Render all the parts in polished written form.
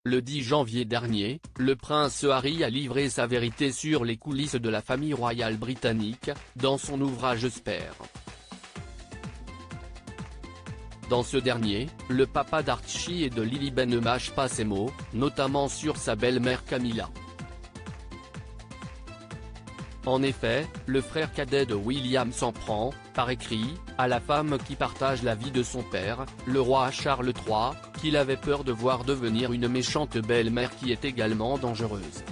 Le 10 janvier dernier, le prince Harry a livré sa vérité sur les coulisses de la famille royale britannique, dans son ouvrage Spare. Dans ce dernier, le papa d'Archie et de Lily ne mâche pas ses mots, notamment sur sa belle-mère Camilla. En effet, le frère cadet de William s'en prend, par écrit, à la femme qui partage la vie de son père, le roi Charles III, qu'il avait peur de voir devenir une méchante belle-mère qui est également dangereuse.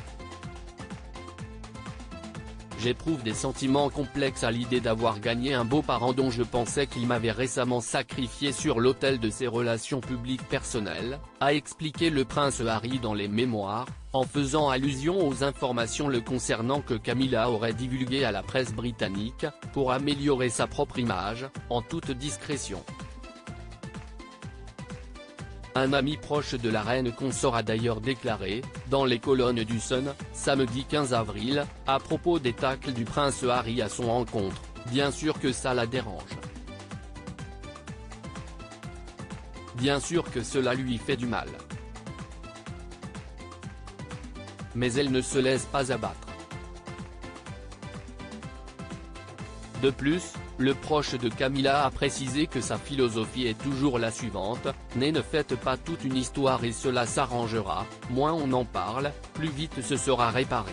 J'éprouve des sentiments complexes à l'idée d'avoir gagné un beau-parent dont je pensais qu'il m'avait récemment sacrifié sur l'autel de ses relations publiques personnelles, a expliqué le prince Harry dans les mémoires, en faisant allusion aux informations le concernant que Camilla aurait divulguées à la presse britannique, pour améliorer sa propre image, en toute discrétion. Un ami proche de la reine consort a d'ailleurs déclaré, dans les colonnes du Sun, samedi 15 avril, à propos des tacles du prince Harry à son encontre, bien sûr que ça la dérange. Bien sûr que cela lui fait du mal. Mais elle ne se laisse pas abattre. De plus, le proche de Camilla a précisé que sa philosophie est toujours la suivante, ne faites pas toute une histoire et cela s'arrangera, moins on en parle, plus vite ce sera réparé.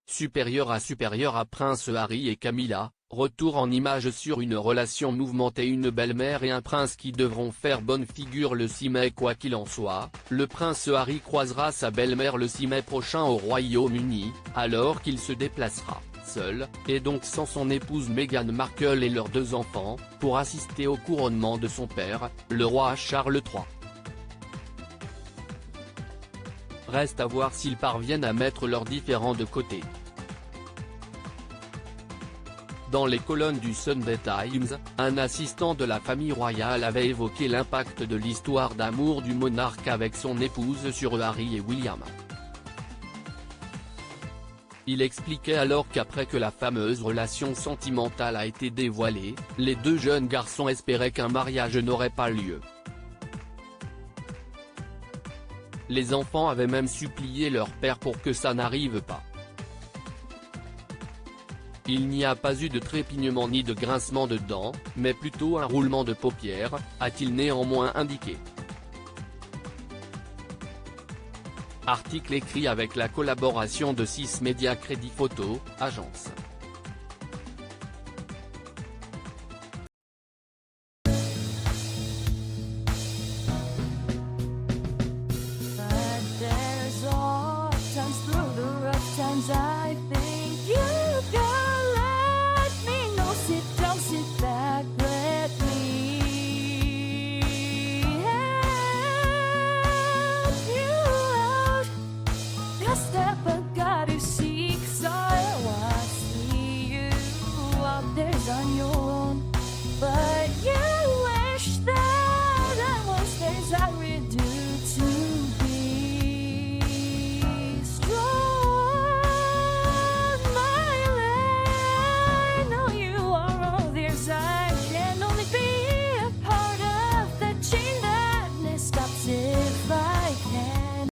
Supérieur à Prince Harry et Camilla, retour en images sur une relation mouvementée, une belle-mère et un prince qui devront faire bonne figure le 6 mai. Quoi qu'il en soit, le prince Harry croisera sa belle-mère le 6 mai prochain au Royaume-Uni, alors qu'il se déplacera, seul, et donc sans son épouse Meghan Markle et leurs 2 enfants, pour assister au couronnement de son père, le roi Charles III. Reste à voir s'ils parviennent à mettre leurs différends de côté. Dans les colonnes du Sunday Times, un assistant de la famille royale avait évoqué l'impact de l'histoire d'amour du monarque avec son épouse sur Harry et William. Il expliquait alors qu'après que la fameuse relation sentimentale a été dévoilée, les 2 jeunes garçons espéraient qu'un mariage n'aurait pas lieu. Les enfants avaient même supplié leur père pour que ça n'arrive pas. Il n'y a pas eu de trépignement ni de grincement de dents, mais plutôt un roulement de paupières, a-t-il néanmoins indiqué. Article écrit avec la collaboration de 6 médias Crédit Photo, agence. Step